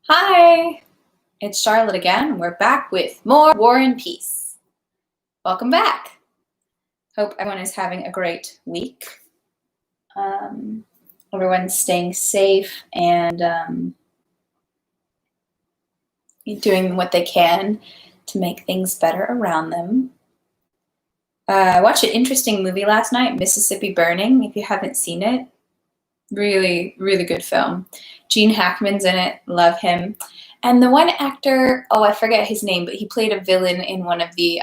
Hi, it's Charlotte again. We're back with more War and Peace. Welcome back. Hope everyone is having a great week. Everyone's staying safe and doing what they can to make things better around them. I watched an interesting movie last night, Mississippi Burning. If you haven't seen it, really, really good film. Gene Hackman's in it. Love him. And the one actor, I forget his name, but he played a villain in one of the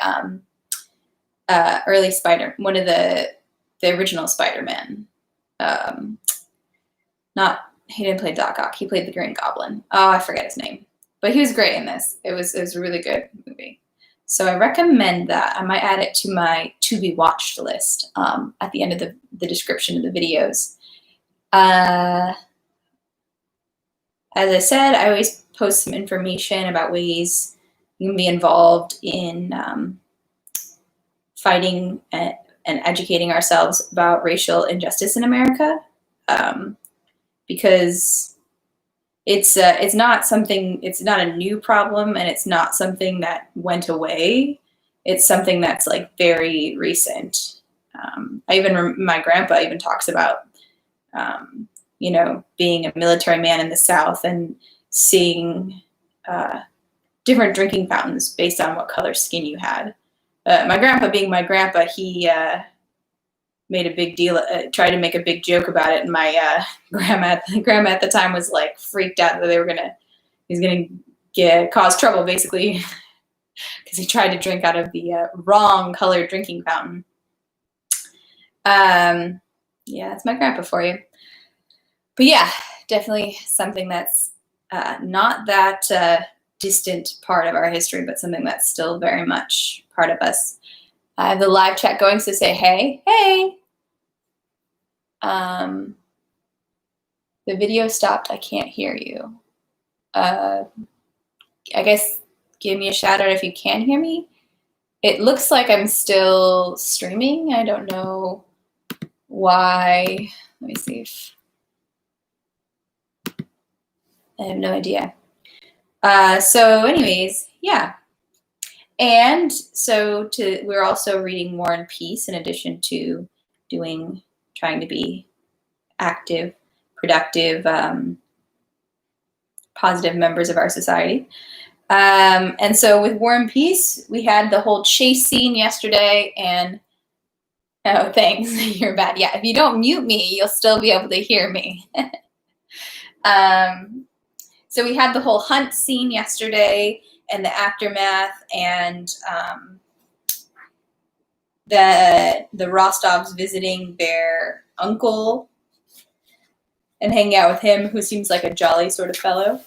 one of the original Spider-Man. He didn't play Doc Ock. He played the Green Goblin. Oh, I forget his name. But he was great in this. It was a really good movie. So I recommend that. I might add it to my to-be watched list at the end of the description of the videos. As I said, I always post some information about ways you can be involved in fighting and educating ourselves about racial injustice in America, because it's not a new problem, and it's not something that went away. It's something that's like very recent. My grandpa even talks about being a military man in the South and seeing different drinking fountains based on what color skin you had. My grandpa, being my grandpa, he made a big deal, tried to make a big joke about it, and my grandma at the time was like freaked out that he's gonna cause trouble, basically, because he tried to drink out of the wrong colored drinking fountain. Yeah, that's my grandpa for you. But yeah, definitely something that's not that distant part of our history, but something that's still very much part of us. I have the live chat going, so say hey. Hey! The video stopped. I can't hear you. I guess give me a shout out if you can hear me. It looks like I'm still streaming. I don't know why. Let me see if... I have no idea. So anyways, yeah. And so we're also reading War and Peace in addition to trying to be active, productive, positive members of our society. And so with War and Peace, we had the whole chase scene yesterday, and oh, thanks, you're bad. Yeah, if you don't mute me, you'll still be able to hear me. So we had the whole hunt scene yesterday and the aftermath, and the Rostovs visiting their uncle and hanging out with him, who seems like a jolly sort of fellow.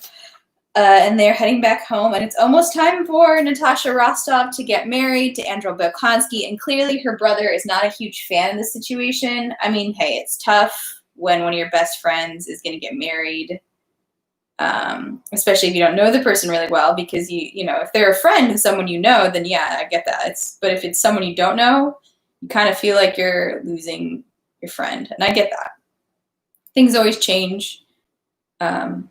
And they're heading back home, and it's almost time for Natasha Rostov to get married to Andrei Bolkonsky, and clearly her brother is not a huge fan of the situation. I mean, hey, it's tough when one of your best friends is going to get married. Especially if you don't know the person really well, because if they're a friend of someone you know, then yeah, I get that. But if it's someone you don't know, you kind of feel like you're losing your friend, and I get that. Things always change. No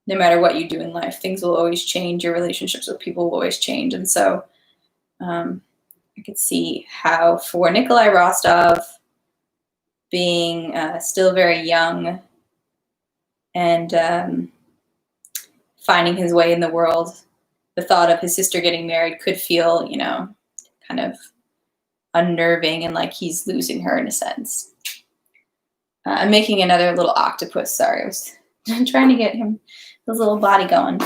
matter what you do in life, things will always change. Your relationships with people will always change, and so I could see how for Nikolai Rostov, being still very young and finding his way in the world, the thought of his sister getting married could feel, kind of unnerving and like he's losing her in a sense. I'm making another little octopus. Sorry, I was trying to get his little body going.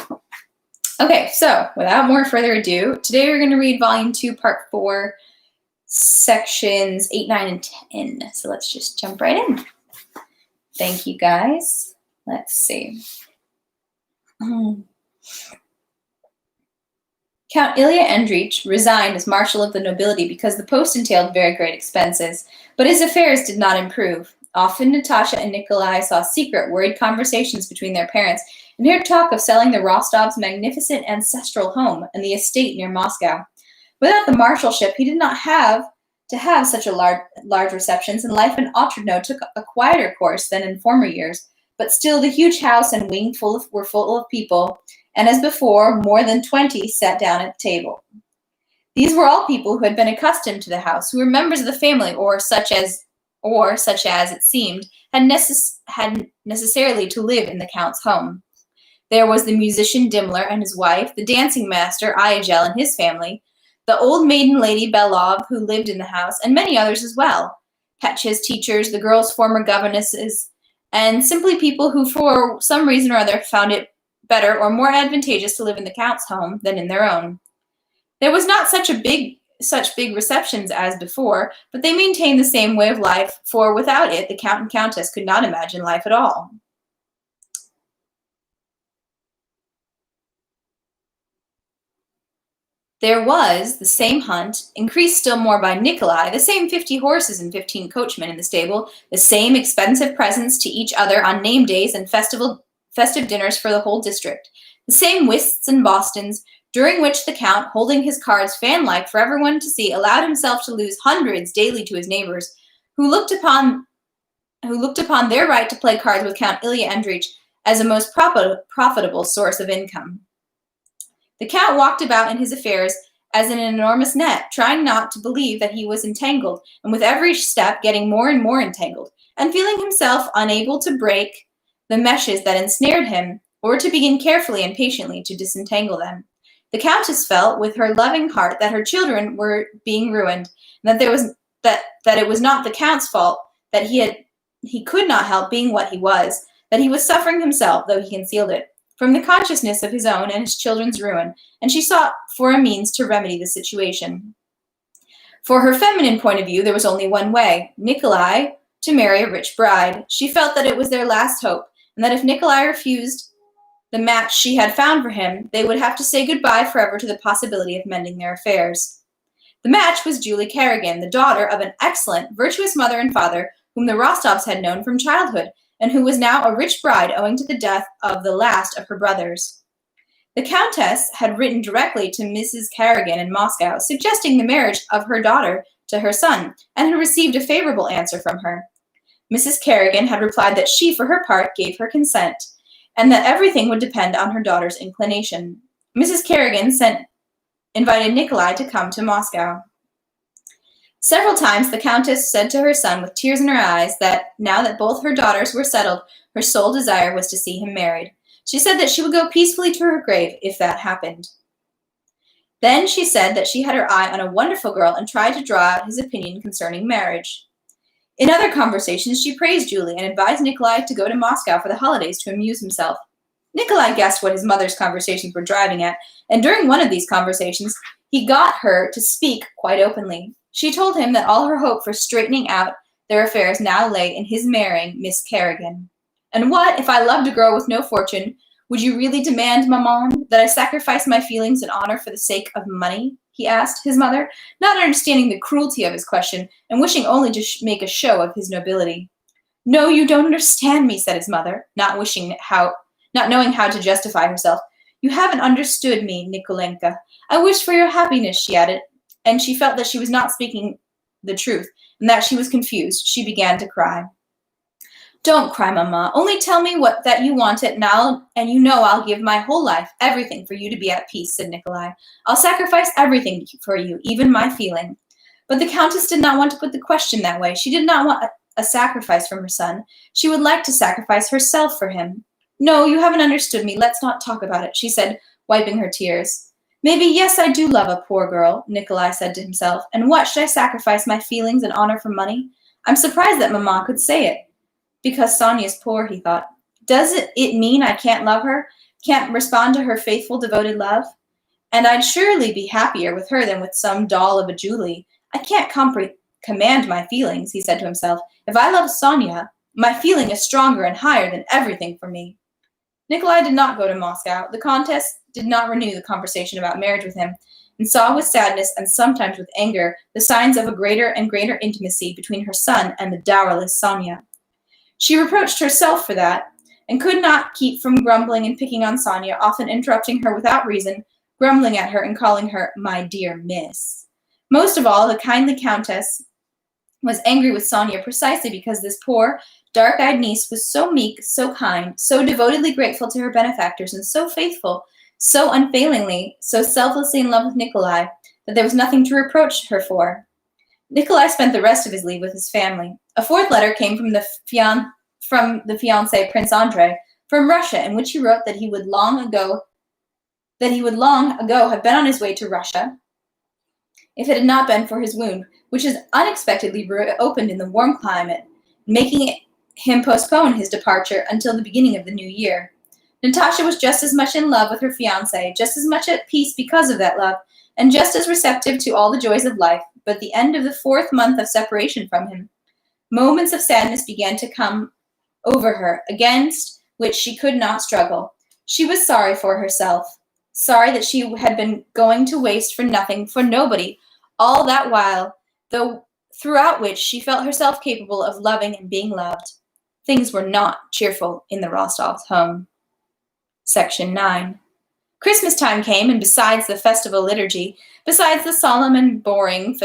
Okay, so without more further ado, today we're going to read Volume 2, Part 4, Sections 8, 9, and 10. So let's just jump right in. Thank you, guys. Let's see. Count Ilya Andreich resigned as Marshal of the Nobility because the post entailed very great expenses, but his affairs did not improve. Often Natasha and Nikolai saw secret, worried conversations between their parents and heard talk of selling the Rostovs' magnificent ancestral home and the estate near Moscow. Without the marshalship, he did not have to have such a large receptions, and life in Otrudno took a quieter course than in former years. but still the huge house and wing were full of people, and as before, more than 20 sat down at the table. These were all people who had been accustomed to the house, who were members of the family, or such as it seemed, had necessarily to live in the Count's home. There was the musician Dimmler and his wife, the dancing master Iagel and his family, the old maiden lady Belov, who lived in the house, and many others as well. Petya's teachers, the girls' former governesses, and simply people who, for some reason or other, found it better or more advantageous to live in the Count's home than in their own. There was not such big receptions as before, but they maintained the same way of life, for without it, the Count and Countess could not imagine life at all. There was the same hunt, increased still more by Nikolai, the same 50 horses and 15 coachmen in the stable, the same expensive presents to each other on name days and festive dinners for the whole district, the same whists and bostons, during which the Count, holding his cards fan-like for everyone to see, allowed himself to lose hundreds daily to his neighbors, who looked upon their right to play cards with Count Ilya Andreich as a most profitable source of income. The Count walked about in his affairs as in an enormous net, trying not to believe that he was entangled, and with every step getting more and more entangled, and feeling himself unable to break the meshes that ensnared him, or to begin carefully and patiently to disentangle them. The Countess felt, with her loving heart, that her children were being ruined, and that it was not the Count's fault, that he could not help being what he was, that he was suffering himself, though he concealed it, from the consciousness of his own and his children's ruin, and she sought for a means to remedy the situation. For her feminine point of view, there was only one way: Nikolai to marry a rich bride. She felt that it was their last hope, and that if Nikolai refused the match she had found for him, they would have to say goodbye forever to the possibility of mending their affairs. The match was Julie Kerrigan, the daughter of an excellent, virtuous mother and father whom the Rostovs had known from childhood, and who was now a rich bride owing to the death of the last of her brothers. The Countess had written directly to Mrs. Kerrigan in Moscow, suggesting the marriage of her daughter to her son, and had received a favorable answer from her. Mrs. Kerrigan had replied that she, for her part, gave her consent, and that everything would depend on her daughter's inclination. Mrs. Kerrigan invited Nikolai to come to Moscow. Several times the Countess said to her son with tears in her eyes that, now that both her daughters were settled, her sole desire was to see him married. She said that she would go peacefully to her grave if that happened. Then she said that she had her eye on a wonderful girl and tried to draw out his opinion concerning marriage. In other conversations, she praised Julie and advised Nikolai to go to Moscow for the holidays to amuse himself. Nikolai guessed what his mother's conversations were driving at, and during one of these conversations, he got her to speak quite openly. She told him that all her hope for straightening out their affairs now lay in his marrying Miss Kerrigan. "And what, if I loved a girl with no fortune, would you really demand, maman, that I sacrifice my feelings and honor for the sake of money?" he asked his mother, not understanding the cruelty of his question and wishing only to make a show of his nobility. "No, you don't understand me," said his mother, not knowing how to justify herself. "You haven't understood me, Nikolenka. I wish for your happiness," she added, and she felt that she was not speaking the truth and that she was confused. She began to cry. "Don't cry, Mama. Only tell me that you want it, and you know I'll give my whole life, everything, for you to be at peace," said Nikolai. "I'll sacrifice everything for you, even my feeling." But the Countess did not want to put the question that way. She did not want a sacrifice from her son. She would like to sacrifice herself for him. "No, you haven't understood me. Let's not talk about it," she said, wiping her tears. "Maybe, yes, I do love a poor girl," Nikolai said to himself. "And what, should I sacrifice my feelings and honor for money? I'm surprised that Mama could say it. Because Sonia's poor," he thought. "Does it mean I can't love her? Can't respond to her faithful, devoted love? And I'd surely be happier with her than with some doll of a Julie. I can't command my feelings," he said to himself. "If I love Sonia, my feeling is stronger and higher than everything for me." Nikolai did not go to Moscow. The Countess did not renew the conversation about marriage with him, and saw with sadness and sometimes with anger the signs of a greater and greater intimacy between her son and the dowerless Sonia. She reproached herself for that, and could not keep from grumbling and picking on Sonia, often interrupting her without reason, grumbling at her and calling her "my dear miss." Most of all, the kindly Countess was angry with Sonia precisely because this poor, dark-eyed niece was so meek, so kind, so devotedly grateful to her benefactors, and so faithful, so unfailingly, so selflessly in love with Nikolai, that there was nothing to reproach her for. Nikolai spent the rest of his leave with his family. A fourth letter came from the fiancé Prince Andrei from Russia, in which he wrote that he would long ago have been on his way to Russia if it had not been for his wound, which had unexpectedly reopened in the warm climate, making him postpone his departure until the beginning of the new year. Natasha was just as much in love with her fiancé, just as much at peace because of that love, and just as receptive to all the joys of life, but at the end of the 4th month of separation from him, moments of sadness began to come over her, against which she could not struggle. She was sorry for herself, sorry that she had been going to waste for nothing, for nobody, all that while, though throughout which she felt herself capable of loving and being loved. Things were not cheerful in the Rostovs' home. Section 9. Christmas time came, and besides the festival liturgy, besides the solemn and boring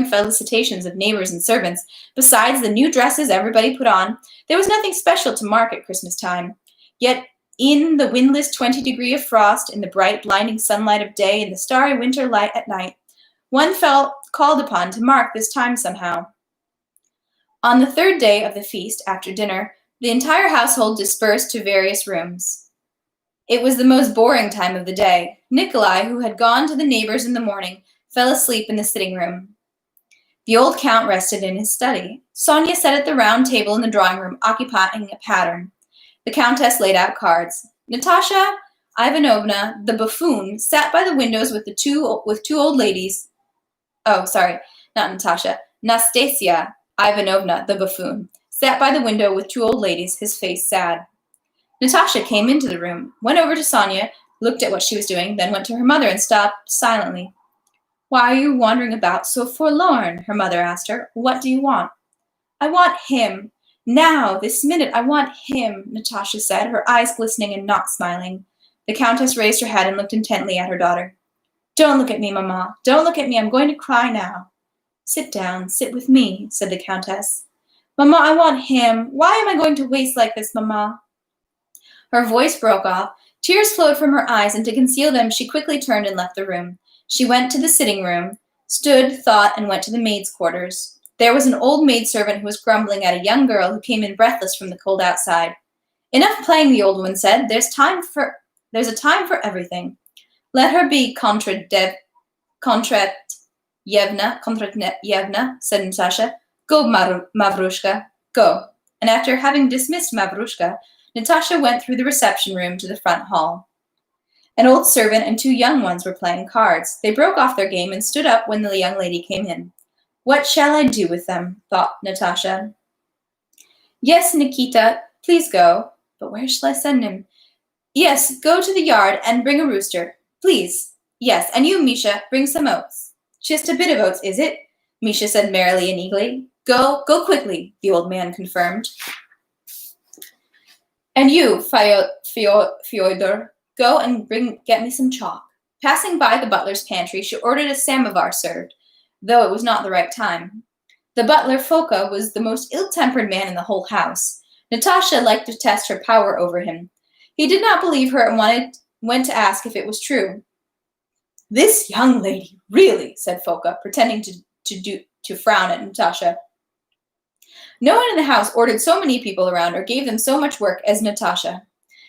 felicitations of neighbors and servants, besides the new dresses everybody put on, there was nothing special to mark at Christmas time. Yet in the windless 20-degree of frost, in the bright, blinding sunlight of day, in the starry winter light at night, one felt called upon to mark this time somehow. On the 3rd day of the feast, after dinner, the entire household dispersed to various rooms. It was the most boring time of the day. Nikolai, who had gone to the neighbors in the morning, fell asleep in the sitting room. The old count rested in his study. Sonia sat at the round table in the drawing room, occupying a pattern. The countess laid out cards. Natasha Ivanovna, the buffoon, sat by the windows with two old ladies. Oh, sorry, not Natasha. Nastasia Ivanovna, the buffoon, sat by the window with 2 old ladies, his face sad. Natasha came into the room, went over to Sonia, looked at what she was doing, then went to her mother and stopped silently. "Why are you wandering about so forlorn?" her mother asked her. "What do you want?" "I want him. Now, this minute, I want him," Natasha said, her eyes glistening and not smiling. The countess raised her head and looked intently at her daughter. "Don't look at me, Mamma. Don't look at me. I'm going to cry now." "Sit down. Sit with me," said the countess. "Mamma, I want him. Why am I going to waste like this, Mamma?" Her voice broke off. Tears flowed from her eyes, and to conceal them, she quickly turned and left the room. She went to the sitting room, stood, thought, and went to the maid's quarters. There was an old maidservant who was grumbling at a young girl who came in breathless from the cold outside. "Enough playing," the old woman said. There's a time for everything." "Let her be, Kontratyevna," said Natasha. "Go, Mavrushka, go." And after having dismissed Mavrushka, Natasha went through the reception room to the front hall. An old servant and 2 young ones were playing cards. They broke off their game and stood up when the young lady came in. "What shall I do with them?" thought Natasha. "Yes, Nikita, please go." "But where shall I send him?" "Yes, go to the yard and bring a rooster. Please. Yes, and you, Misha, bring some oats." "Just a bit of oats, is it?" Misha said merrily and eagerly. Go quickly," the old man confirmed. "And you, Fyodor, go and get me some chalk." Passing by the butler's pantry, she ordered a samovar served, though it was not the right time. The butler, Foka, was the most ill-tempered man in the whole house. Natasha liked to test her power over him. He did not believe her and went to ask if it was true. "This young lady, really," said Foka, pretending to frown at Natasha. No one in the house ordered so many people around or gave them so much work as Natasha.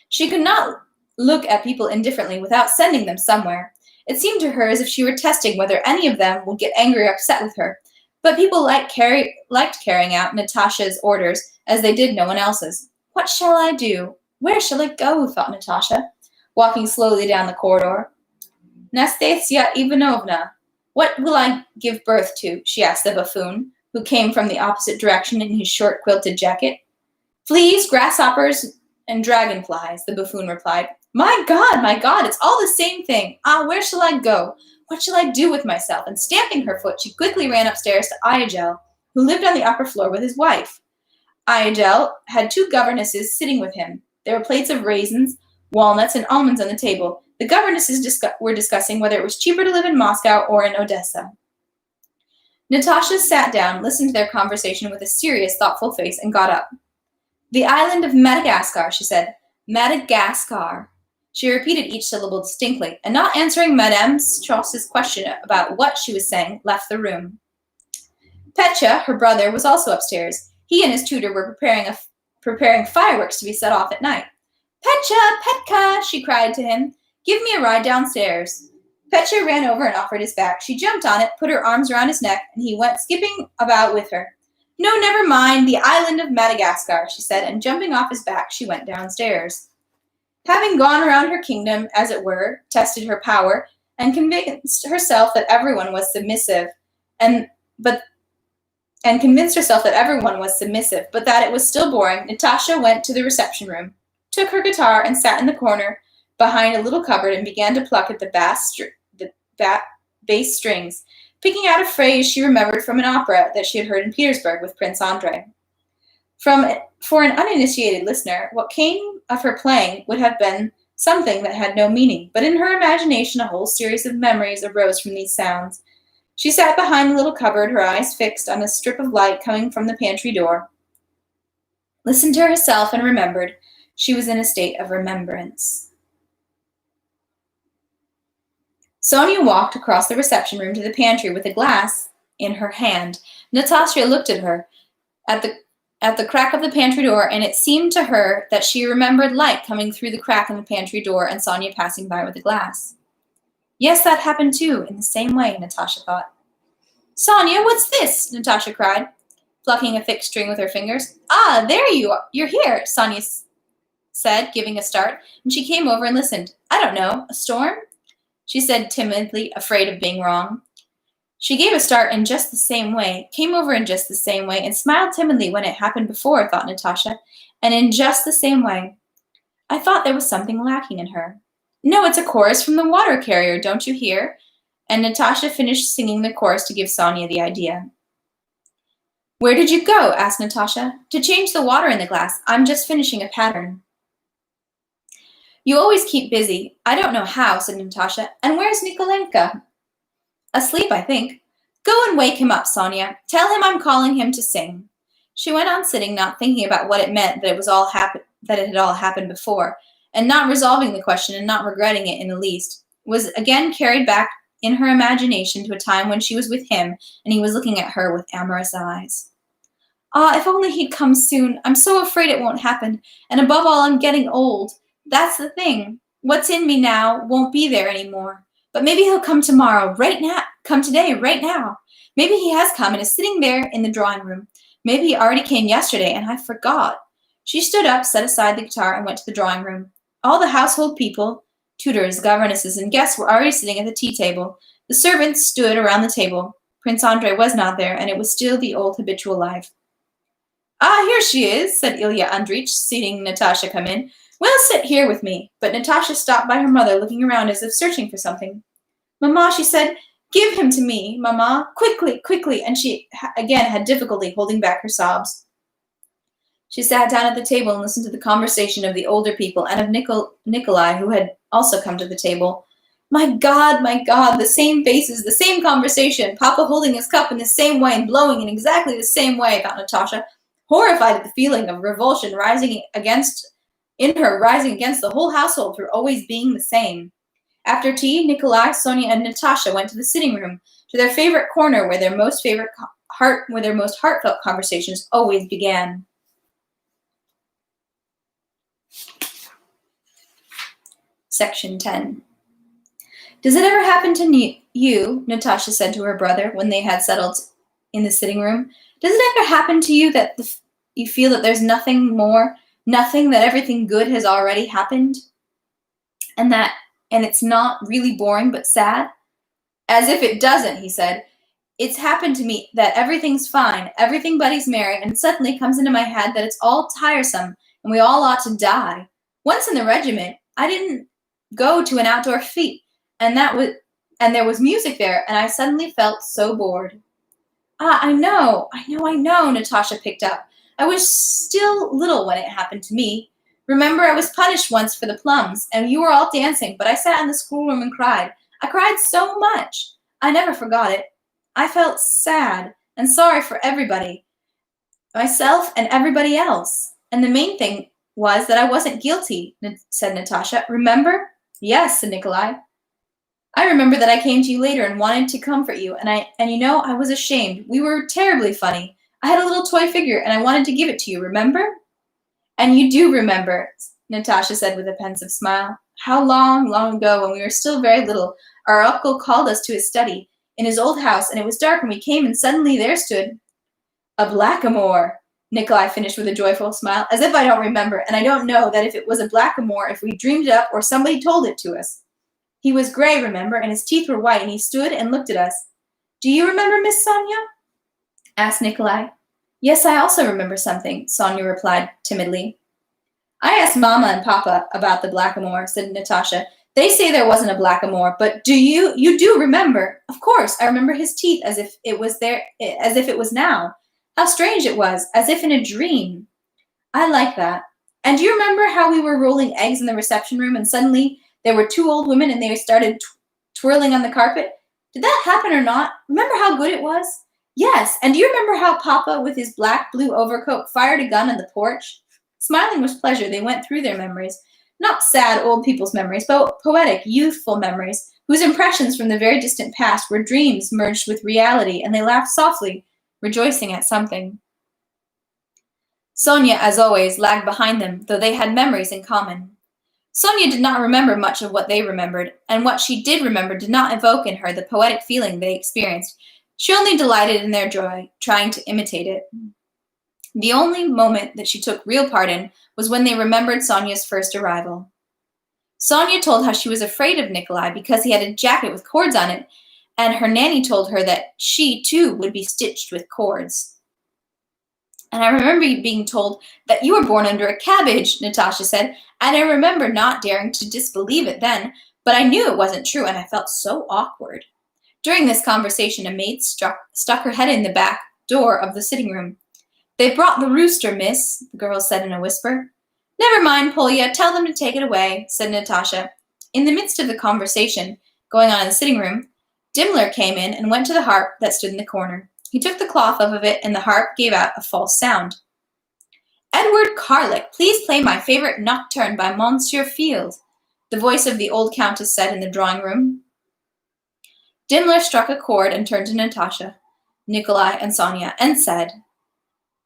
She could not look at people indifferently without sending them somewhere. It seemed to her as if she were testing whether any of them would get angry or upset with her. But people liked carrying out Natasha's orders as they did no one else's. "What shall I do? Where shall I go?" thought Natasha, walking slowly down the corridor. "Nastasia Ivanovna, what will I give birth to?" she asked the buffoon, who came from the opposite direction in his short quilted jacket. "Fleas, grasshoppers, and dragonflies," the buffoon replied. My God, it's all the same thing. Where shall I go? What shall I do with myself?" And stamping her foot, she quickly ran upstairs to Iagel, who lived on the upper floor with his wife. Iagel had 2 governesses sitting with him. There were plates of raisins, walnuts, and almonds on the table. The governesses were discussing whether it was cheaper to live in Moscow or in Odessa. Natasha sat down, listened to their conversation with a serious, thoughtful face, and got up. The island of Madagascar, she said. Madagascar. She repeated each syllable distinctly, and not answering Madame Strauss's question about what she was saying, left the room. Petya, her brother, was also upstairs. He and his tutor were preparing fireworks to be set off at night. Petya, Petka, she cried to him. Give me a ride downstairs. Petya ran over and offered his back. She jumped on it, put her arms around his neck, and he went skipping about with her. No, never mind, the island of Madagascar, she said, and jumping off his back, she went downstairs. Having gone around her kingdom, as it were, tested her power, and convinced herself that everyone was submissive, but that it was still boring, Natasha went to the reception room, took her guitar, and sat in the corner behind a little cupboard and began to pluck at the bass strings, picking out a phrase she remembered from an opera that she had heard in Petersburg with Prince Andrei. For an uninitiated listener, what came of her playing would have been something that had no meaning, but in her imagination a whole series of memories arose from these sounds. She sat behind the little cupboard, her eyes fixed on a strip of light coming from the pantry door, listened to herself, and remembered. She was in a state of remembrance. Sonia walked across the reception room to the pantry with a glass in her hand. Natasha looked at her at the crack of the pantry door, and it seemed to her that she remembered light coming through the crack in the pantry door and Sonia passing by with a glass. Yes, that happened too, in the same way, Natasha thought. Sonia, what's this? Natasha cried, plucking a thick string with her fingers. Ah, there you are. You're here, Sonia said, giving a start, and she came over and listened. I don't know, a storm? She said timidly, afraid of being wrong. She gave a start in just the same way, came over in just the same way, and smiled timidly when it happened before, thought Natasha, and in just the same way. I thought there was something lacking in her. No, it's a chorus from the water carrier, don't you hear? And Natasha finished singing the chorus to give Sonia the idea. Where did you go? Asked Natasha. To change the water in the glass. I'm just finishing a pattern. You always keep busy. I don't know how, said Natasha. And where's Nikolenka? Asleep, I think. Go and wake him up, Sonia. Tell him I'm calling him to sing. She went on sitting, not thinking about what it meant that it had all happened before, and not resolving the question and not regretting it in the least, was again carried back in her imagination to a time when she was with him and he was looking at her with amorous eyes. Ah, if only he'd come soon. I'm so afraid it won't happen, and above all, I'm getting old. That's the thing. What's in me now won't be there anymore. But maybe he'll come tomorrow, right now. Come today, right now. Maybe he has come and is sitting there in the drawing room. Maybe he already came yesterday and I forgot. She stood up, set aside the guitar, and went to the drawing room. All the household people, tutors, governesses, and guests were already sitting at the tea table. The servants stood around the table. Prince Andrei was not there, and it was still the old habitual life. Ah, here she is, said Ilya Andreich, seeing Natasha come in. Well, sit here with me. But Natasha stopped by her mother, looking around as if searching for something. Mamma, she said, give him to me, Mamma, quickly, quickly, and she again had difficulty holding back her sobs. She sat down at the table and listened to the conversation of the older people and of Nikolai, who had also come to the table. My God, the same faces, the same conversation, Papa holding his cup in the same way and blowing in exactly the same way, thought Natasha, horrified at the feeling of revulsion rising against the whole household for always being the same. After tea, Nikolai, Sonia, and Natasha went to the sitting room, to their favorite corner where their most heartfelt conversations always began. Section 10. Does it ever happen to you, Natasha said to her brother when they had settled in the sitting room, does it ever happen to you that you feel that there's nothing more, nothing, that everything good has already happened? And it's not really boring but sad? As if it doesn't, he said. It's happened to me that everything's fine, everybody's merry, and suddenly comes into my head that it's all tiresome and we all ought to die. Once in the regiment, I didn't go to an outdoor feat, and there was music there, and I suddenly felt so bored. Ah, I know, Natasha picked up. I was still little when it happened to me. Remember, I was punished once for the plums, and you were all dancing, but I sat in the schoolroom and cried. I cried so much. I never forgot it. I felt sad and sorry for everybody, myself and everybody else. And the main thing was that I wasn't guilty, said Natasha. Remember? Yes, said Nikolai. I remember that I came to you later and wanted to comfort you, and I was ashamed. We were terribly funny. I had a little toy figure, and I wanted to give it to you, remember? And you do remember, Natasha said with a pensive smile. How long, long ago, when we were still very little, our uncle called us to his study in his old house, and it was dark, and we came, and suddenly there stood a blackamoor. Nikolai finished with a joyful smile, as if I don't remember, and I don't know that if it was a blackamoor, if we dreamed it up, or somebody told it to us. He was gray, remember, and his teeth were white, and he stood and looked at us. Do you remember, Miss Sonia? Asked Nikolai. Yes, I also remember something, Sonia replied timidly. I asked Mama and Papa about the blackamoor, said Natasha. They say there wasn't a blackamoor, but you do remember? Of course, I remember his teeth as if it was now. How strange it was, as if in a dream. I like that. And do you remember how we were rolling eggs in the reception room and suddenly there were two old women and they started twirling on the carpet? Did that happen or not? Remember how good it was? Yes, and do you remember how Papa, with his black-blue overcoat, fired a gun on the porch? Smiling with pleasure, they went through their memories. Not sad old people's memories, but poetic, youthful memories, whose impressions from the very distant past were dreams merged with reality, and they laughed softly, rejoicing at something. Sonia, as always, lagged behind them, though they had memories in common. Sonia did not remember much of what they remembered, and what she did remember did not evoke in her the poetic feeling they experienced. She only delighted in their joy, trying to imitate it. The only moment that she took real part in was when they remembered Sonia's first arrival. Sonia told how she was afraid of Nikolai because he had a jacket with cords on it, and her nanny told her that she, too, would be stitched with cords. And I remember being told that you were born under a cabbage, Natasha said, and I remember not daring to disbelieve it then, but I knew it wasn't true, and I felt so awkward. During this conversation, a maid stuck her head in the back door of the sitting room. They brought the rooster, miss, the girl said in a whisper. Never mind, Polya, tell them to take it away, said Natasha. In the midst of the conversation going on in the sitting room, Dimmler came in and went to the harp that stood in the corner. He took the cloth off of it, and the harp gave out a false sound. Edward Carlick, please play my favorite nocturne by Monsieur Field, the voice of the old countess said in the drawing room. Dimmler struck a chord and turned to Natasha, Nikolai, and Sonia, and said,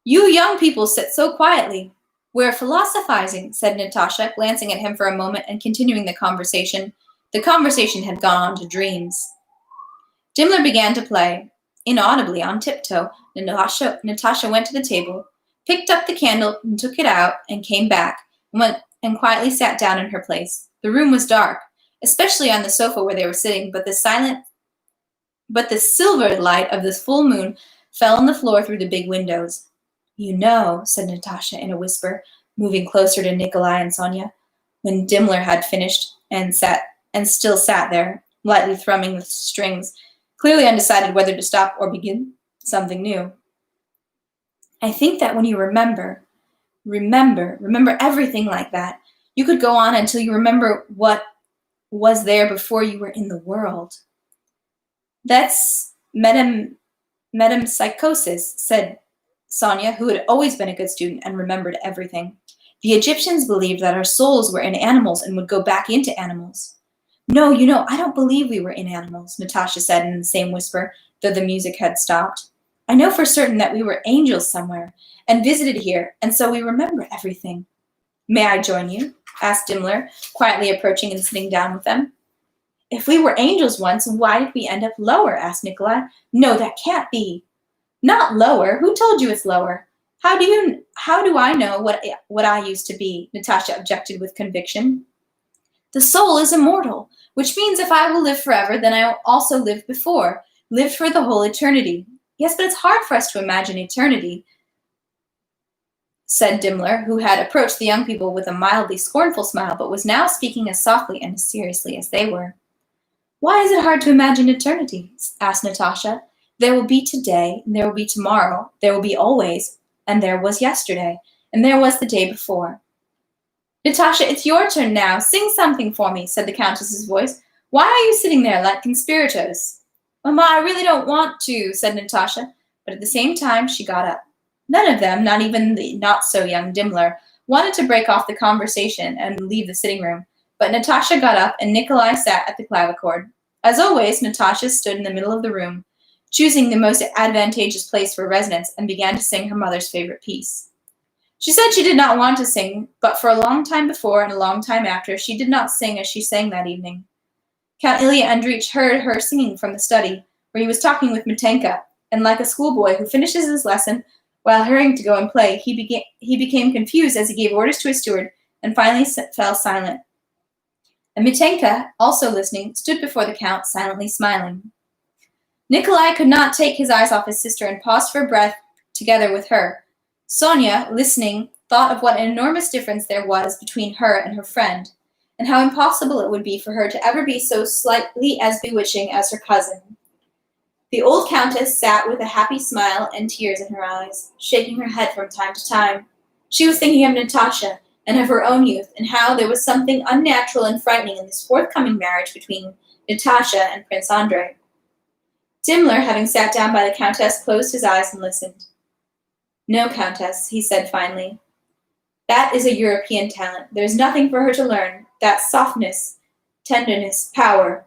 You young people sit so quietly. We're philosophizing, said Natasha, glancing at him for a moment and continuing the conversation. The conversation had gone on to dreams. Dimmler began to play. Inaudibly, on tiptoe, Natasha went to the table, picked up the candle and took it out, and came back, and went and quietly sat down in her place. The room was dark, especially on the sofa where they were sitting, but the silver light of the full moon fell on the floor through the big windows. You know, said Natasha in a whisper, moving closer to Nikolai and Sonia, when Dimmler had finished and still sat there, lightly thrumming the strings, clearly undecided whether to stop or begin something new. I think that when you remember everything like that, you could go on until you remember what was there before you were in the world. That's metempsychosis, said Sonia, who had always been a good student and remembered everything. The Egyptians believed that our souls were in animals and would go back into animals. No, I don't believe we were in animals, Natasha said in the same whisper, though the music had stopped. I know for certain that we were angels somewhere and visited here, and so we remember everything. May I join you? Asked Dimmler, quietly approaching and sitting down with them. If we were angels once, why did we end up lower? Asked Nikolai. No, that can't be. Not lower. Who told you it's lower? How do I know what I used to be? Natasha objected with conviction. The soul is immortal, which means if I will live forever, then I will also live before, lived for the whole eternity. Yes, but it's hard for us to imagine eternity, said Dimmler, who had approached the young people with a mildly scornful smile, but was now speaking as softly and as seriously as they were. Why is it hard to imagine eternity? Asked Natasha. There will be today, and there will be tomorrow, there will be always, and there was yesterday, and there was the day before. Natasha, it's your turn now. Sing something for me, said the Countess's voice. Why are you sitting there like conspirators? Mama, I really don't want to, said Natasha, but at the same time she got up. None of them, not even the not-so-young Dimmler, wanted to break off the conversation and leave the sitting room, but Natasha got up and Nikolai sat at the clavichord. As always, Natasha stood in the middle of the room, choosing the most advantageous place for residence, and began to sing her mother's favorite piece. She said she did not want to sing, but for a long time before and a long time after, she did not sing as she sang that evening. Count Ilya Andreich heard her singing from the study, where he was talking with Mitenka, and like a schoolboy who finishes his lesson while hurrying to go and play, he became confused as he gave orders to his steward and finally fell silent. And Mitenka, also listening, stood before the Count, silently smiling. Nikolai could not take his eyes off his sister and paused for breath together with her. Sonia, listening, thought of what an enormous difference there was between her and her friend, and how impossible it would be for her to ever be so slightly as bewitching as her cousin. The old countess sat with a happy smile and tears in her eyes, shaking her head from time to time. She was thinking of Natasha and of her own youth, and how there was something unnatural and frightening in this forthcoming marriage between Natasha and Prince Andrei. Dimmler, having sat down by the countess, closed his eyes and listened. No, Countess, he said finally. That is a European talent. There is nothing for her to learn. That softness, tenderness, power.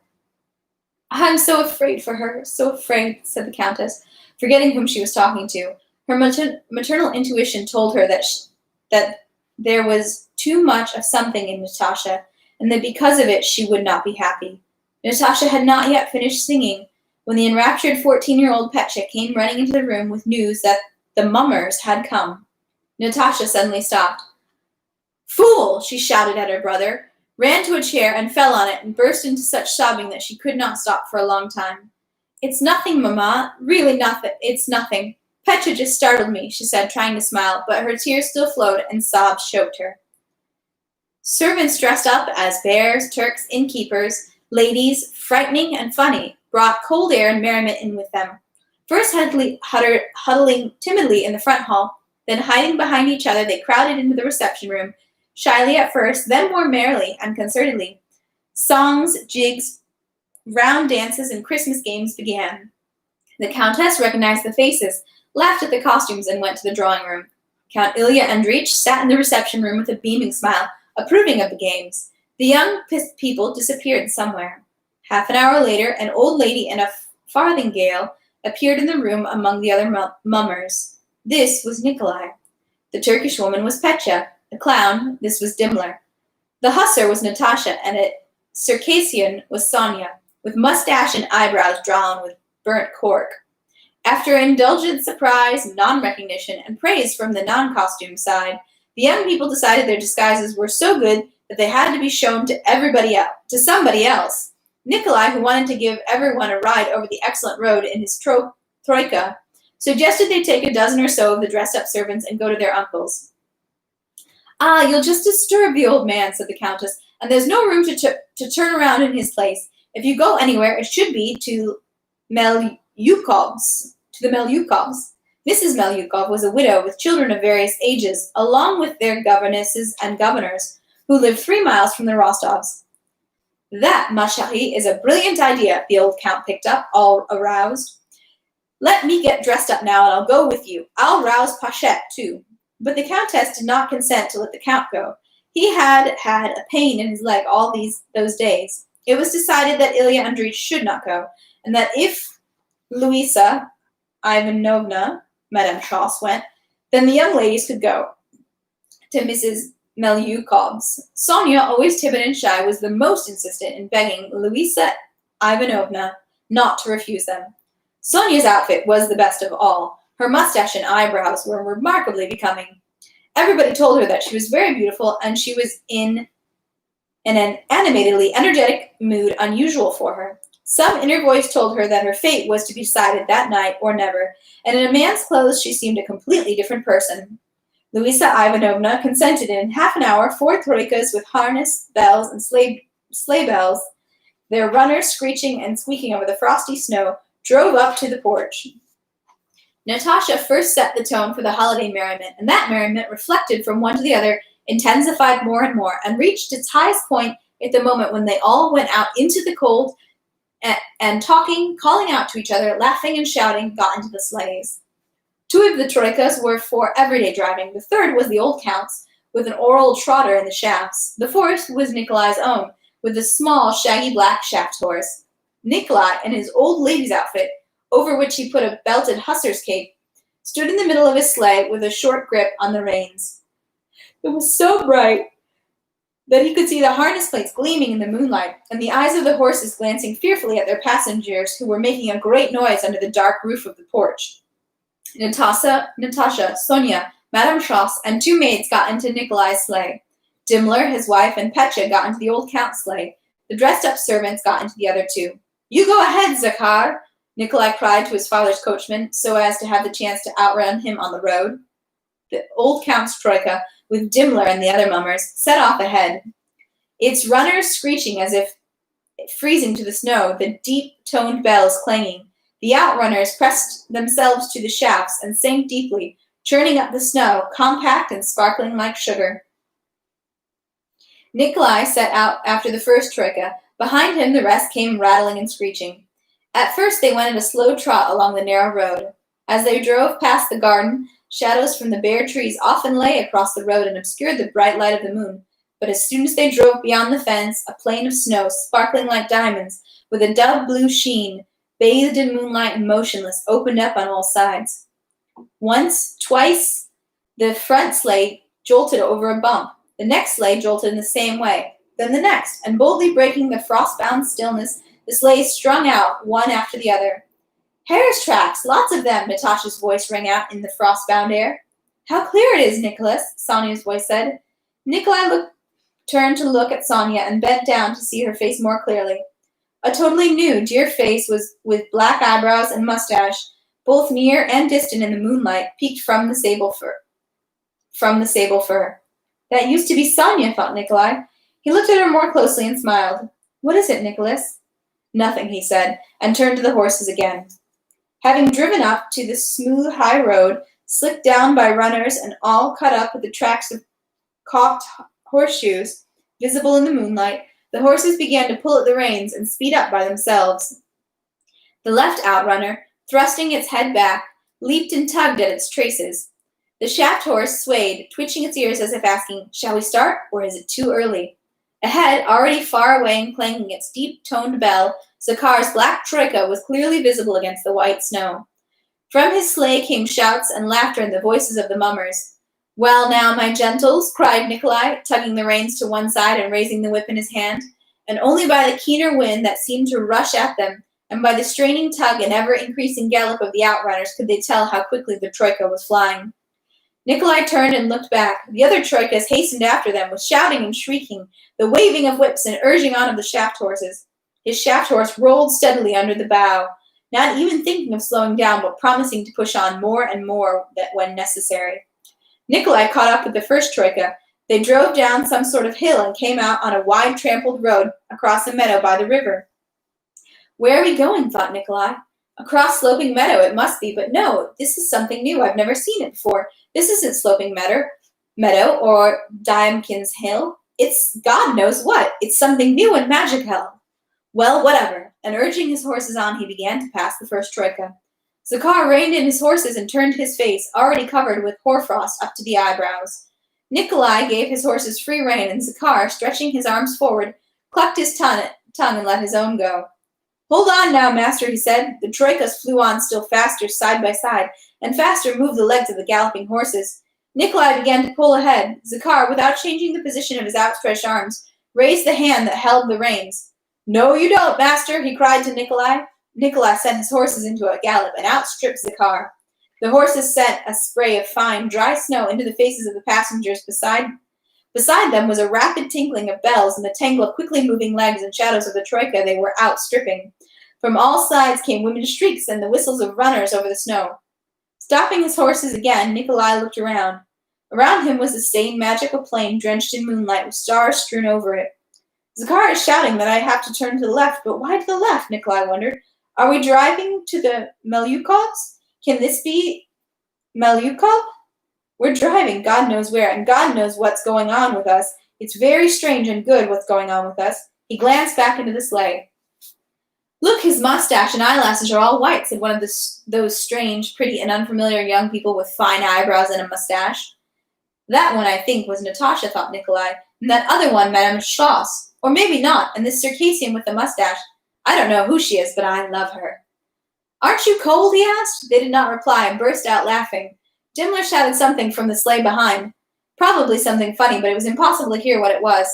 I'm so afraid for her, so afraid, said the Countess, forgetting whom she was talking to. Her maternal intuition told her that there was too much of something in Natasha, and that because of it she would not be happy. Natasha had not yet finished singing when the enraptured 14-year-old Petya came running into the room with news that the mummers had come. Natasha suddenly stopped. Fool! She shouted at her brother, ran to a chair and fell on it and burst into such sobbing that she could not stop for a long time. It's nothing, Mamma. Really nothing. It's nothing. Petya just startled me, she said, trying to smile, but her tears still flowed and sobs choked her. Servants dressed up as bears, Turks, innkeepers, ladies, frightening and funny, brought cold air and merriment in with them. First huddling timidly in the front hall, then hiding behind each other, they crowded into the reception room, shyly at first, then more merrily and concertedly. Songs, jigs, round dances, and Christmas games began. The Countess recognized the faces, laughed at the costumes, and went to the drawing room. Count Ilya Andreich sat in the reception room with a beaming smile, approving of the games. The young people disappeared somewhere. Half an hour later, an old lady in a farthingale appeared in the room among the other mummers. This was Nikolai. The Turkish woman was Petya. The clown, this was Dimmler. The hussar was Natasha, and a Circassian was Sonia, with mustache and eyebrows drawn with burnt cork. After indulgent surprise, non-recognition, and praise from the non-costume side, the young people decided their disguises were so good that they had to be shown to somebody else. Nikolai, who wanted to give everyone a ride over the excellent road in his troika, suggested they take a dozen or so of the dressed-up servants and go to their uncle's. Ah, you'll just disturb the old man, said the Countess, and there's no room to turn around in his place. If you go anywhere, it should be to the Melyukovs. Mrs. Melyukov was a widow with children of various ages, along with their governesses and governors, who lived 3 miles from the Rostovs. That, ma chérie, is a brilliant idea, the old Count picked up, all aroused. Let me get dressed up now, and I'll go with you. I'll rouse Pachette, too. But the Countess did not consent to let the Count go. He had had a pain in his leg all those days. It was decided that Ilya Andreich should not go, and that if Louisa Ivanovna, Madame Schoss, went, then the young ladies could go to Mrs. Melyukov's. Sonia, always timid and shy, was the most insistent in begging Louisa Ivanovna not to refuse them. Sonia's outfit was the best of all. Her mustache and eyebrows were remarkably becoming. Everybody told her that she was very beautiful, and she was in an animatedly energetic mood unusual for her. Some inner voice told her that her fate was to be decided that night or never, and in a man's clothes she seemed a completely different person. Louisa Ivanovna consented, and in half an hour 4 troikas with harness, bells, and sleigh bells, their runners screeching and squeaking over the frosty snow, drove up to the porch. Natasha first set the tone for the holiday merriment, and that merriment, reflected from one to the other, intensified more and more, and reached its highest point at the moment when they all went out into the cold and talking, calling out to each other, laughing and shouting, got into the sleighs. 2 of the troikas were for everyday driving. The third was the old count's, with an oral trotter in the shafts. The fourth was Nikolai's own, with a small, shaggy black shaft horse. Nikolai, in his old lady's outfit, over which he put a belted hussar's cape, stood in the middle of his sleigh with a short grip on the reins. It was so bright that he could see the harness plates gleaming in the moonlight, and the eyes of the horses glancing fearfully at their passengers, who were making a great noise under the dark roof of the porch. Natasha, Sonia, Madame Schoss, and 2 maids got into Nikolai's sleigh. Dimmler, his wife, and Petya got into the old count's sleigh. The dressed-up servants got into the other 2. "You go ahead, Zakhar," Nikolai cried to his father's coachman, so as to have the chance to outrun him on the road. The old count's troika, with Dimmler and the other mummers, set off ahead, its runners screeching as if freezing to the snow, the deep-toned bells clanging. The outrunners pressed themselves to the shafts and sank deeply, churning up the snow, compact and sparkling like sugar. Nikolai set out after the first troika. Behind him the rest came rattling and screeching. At first they went at a slow trot along the narrow road. As they drove past the garden, shadows from the bare trees often lay across the road and obscured the bright light of the moon. But as soon as they drove beyond the fence, a plain of snow, sparkling like diamonds, with a dove-blue sheen, bathed in moonlight and motionless, opened up on all sides. Once, twice, the front sleigh jolted over a bump. The next sleigh jolted in the same way, then the next, and boldly breaking the frost-bound stillness, the sleighs strung out, one after the other. "Hare's tracks, lots of them," Natasha's voice rang out in the frost-bound air. "How clear it is, Nicholas," Sonia's voice said. Nikolai turned to look at Sonia and bent down to see her face more clearly. A totally new, dear face was with black eyebrows and mustache, both near and distant in the moonlight, peeked from the sable fur. That used to be Sonia, thought Nikolai. He looked at her more closely and smiled. "What is it, Nicholas?" "Nothing," he said, and turned to the horses again. Having driven up to the smooth high road, slicked down by runners and all cut up with the tracks of caulked horseshoes visible in the moonlight, the horses began to pull at the reins and speed up by themselves. The left outrunner, thrusting its head back, leaped and tugged at its traces. The shaft horse swayed, twitching its ears as if asking, "Shall we start, or is it too early?" Ahead, already far away and clanging its deep-toned bell, Zakhar's black troika was clearly visible against the white snow. From his sleigh came shouts and laughter and the voices of the mummers. "Well now, my gentles," cried Nikolai, tugging the reins to one side and raising the whip in his hand, and only by the keener wind that seemed to rush at them, and by the straining tug and ever-increasing gallop of the outrunners could they tell how quickly the troika was flying. Nikolai turned and looked back. The other troikas hastened after them, with shouting and shrieking, the waving of whips and urging on of the shaft horses. His shaft horse rolled steadily under the bow, not even thinking of slowing down, but promising to push on more and more when necessary. Nikolai caught up with the first troika. They drove down some sort of hill and came out on a wide trampled road across a meadow by the river. "Where are we going?" thought Nikolai. "Across Sloping Meadow it must be, but no, this is something new. I've never seen it before. This isn't Sloping Meadow or Diamkin's Hill. It's God knows what. It's something new and magical. Well, whatever." And urging his horses on, he began to pass the first troika. Zakhar reined in his horses and turned his face, already covered with hoarfrost, up to the eyebrows. Nikolai gave his horses free rein, and Zakhar, stretching his arms forward, clucked his tongue and let his own go. "Hold on now, master," he said. The troikas flew on still faster, side by side, and faster moved the legs of the galloping horses. Nikolai began to pull ahead. Zakhar, without changing the position of his outstretched arms, raised the hand that held the reins. "No, you don't, master," he cried to Nikolai. Nikolai sent his horses into a gallop and outstripped Zakhar. The horses sent a spray of fine, dry snow into the faces of the passengers beside them was a rapid tinkling of bells and the tangle of quickly moving legs and shadows of the troika they were outstripping. From all sides came women's shrieks and the whistles of runners over the snow. Stopping his horses again, Nikolai looked around. Around him was the same magical plain drenched in moonlight with stars strewn over it. "Zakhar is shouting that I have to turn to the left, but why to the left?" Nikolai wondered. "Are we driving to the Melyukovs? Can this be Melyukov? We're driving God knows where, and God knows what's going on with us. It's very strange and good what's going on with us." He glanced back into the sleigh. Look, his mustache and eyelashes are all white, said one of those strange, pretty, and unfamiliar young people with fine eyebrows and a mustache. That one, I think, was Natasha, thought Nikolai, and that other one, Madame Schloss. Or maybe not, and this Circassian with the mustache. I don't know who she is, but I love her. Aren't you cold? He asked. They did not reply and burst out laughing. Dimmler shouted something from the sleigh behind. Probably something funny, but it was impossible to hear what it was.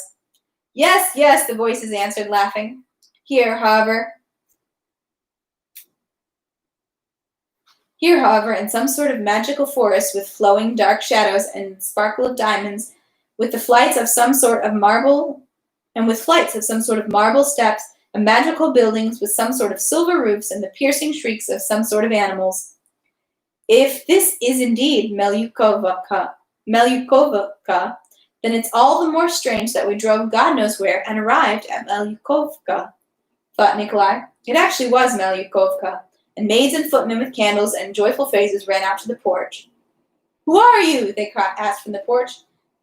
Yes, yes, the voices answered, laughing. Here, however, in some sort of magical forest with flowing dark shadows and sparkle of diamonds, with flights of some sort of marble steps, and magical buildings with some sort of silver roofs and the piercing shrieks of some sort of animals. If this is indeed Melyukovka, then it's all the more strange that we drove God knows where and arrived at Melyukovka, thought Nikolai. It actually was Melyukovka, and maids and footmen with candles and joyful faces ran out to the porch. Who are you? They asked from the porch.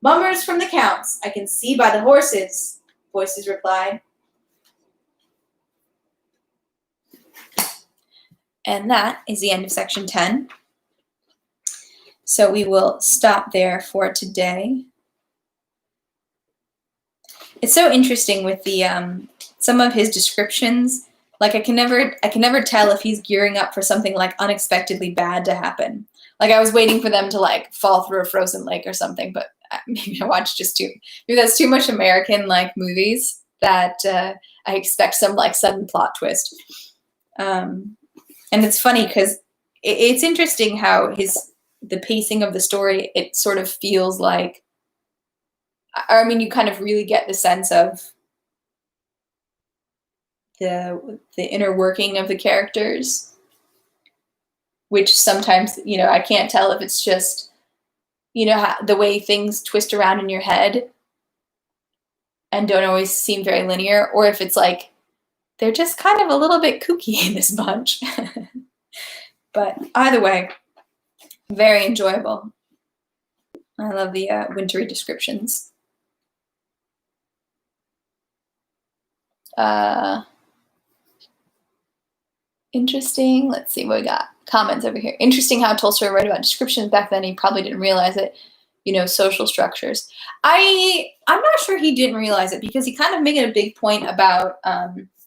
Mummers from the Count's. I can see by the horses, voices replied. And that is the end of section 10. So we will stop there for today. It's so interesting with the some of his descriptions. Like I can never tell if he's gearing up for something like unexpectedly bad to happen. Like I was waiting for them to like fall through a frozen lake or something, but maybe I watched maybe that's too much American like movies that I expect some like sudden plot twist. And it's funny because it's interesting how the pacing of the story, it sort of feels like, I mean, you kind of really get the sense of the inner working of the characters, which sometimes, I can't tell if it's just, the way things twist around in your head and don't always seem very linear, or if it's like, they're just kind of a little bit kooky in this bunch. But either way, very enjoyable. I love the wintry descriptions. Interesting. Let's see what we got. Comments over here. Interesting how Tolstoy wrote about descriptions back then. He probably didn't realize it. Social structures. I'm not sure he didn't realize it because he kind of made a big point about,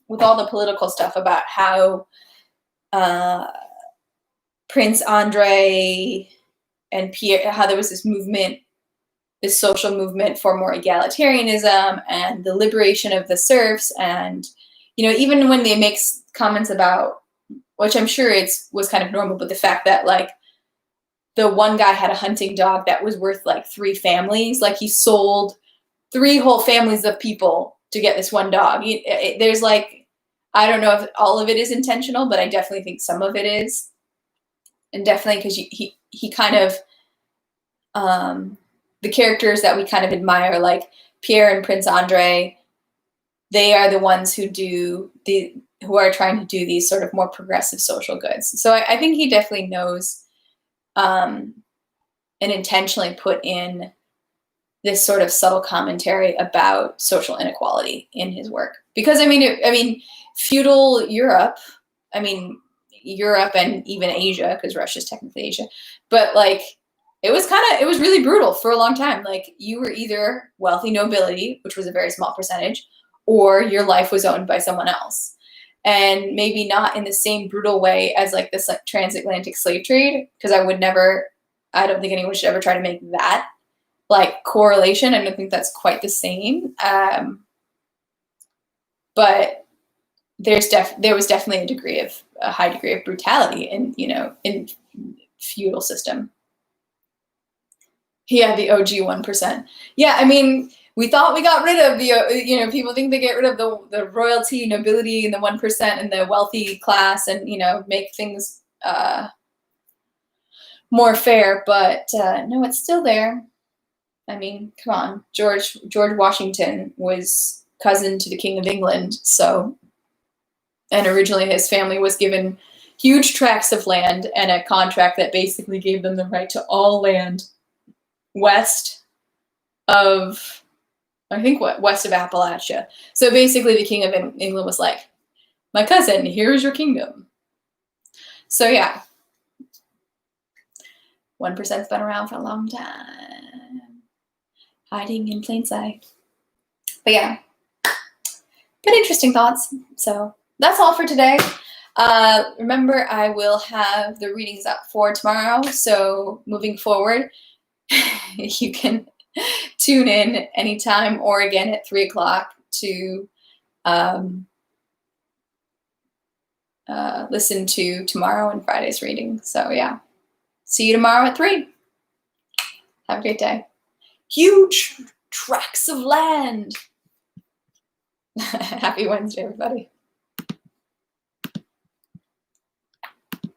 with all the political stuff, about how Prince Andrei and Pierre, how there was this movement, this social movement for more egalitarianism and the liberation of the serfs. And, even when they make comments about, which I'm sure was kind of normal, but the fact that like the one guy had a hunting dog that was worth like 3 families, like he sold 3 whole families of people to get this one dog. There's like, I don't know if all of it is intentional, but I definitely think some of it is. And definitely because he kind of, the characters that we kind of admire, like Pierre and Prince Andrei, they are the ones who are trying to do these sort of more progressive social goods. So I think he definitely knows and intentionally put in this sort of subtle commentary about social inequality in his work. Because feudal Europe, Europe and even Asia, because Russia's technically Asia, but like it was really brutal for a long time. Like you were either wealthy nobility, which was a very small percentage, or your life was owned by someone else. And maybe not in the same brutal way as like this like transatlantic slave trade, because I don't think anyone should ever try to make that like correlation. I don't think that's quite the same. But there was definitely a high degree of brutality in feudal system. Yeah, the OG 1%. Yeah, we thought we got rid of the, people think they get rid of the royalty, nobility, and the 1% and the wealthy class and, make things more fair. But no, it's still there. Come on. George Washington was cousin to the King of England. And originally his family was given huge tracts of land and a contract that basically gave them the right to all land west of Appalachia. So basically the King of England was like, My cousin, here's your kingdom. So yeah, 1%'s been around for a long time, hiding in plain sight. But yeah, good interesting thoughts. So that's all for today. Remember, I will have the readings up for tomorrow. So moving forward, you can tune in anytime or again at 3 o'clock to listen to tomorrow and Friday's reading. So yeah, see you tomorrow at 3. Have a great day. Huge tracts of land. Happy Wednesday, everybody.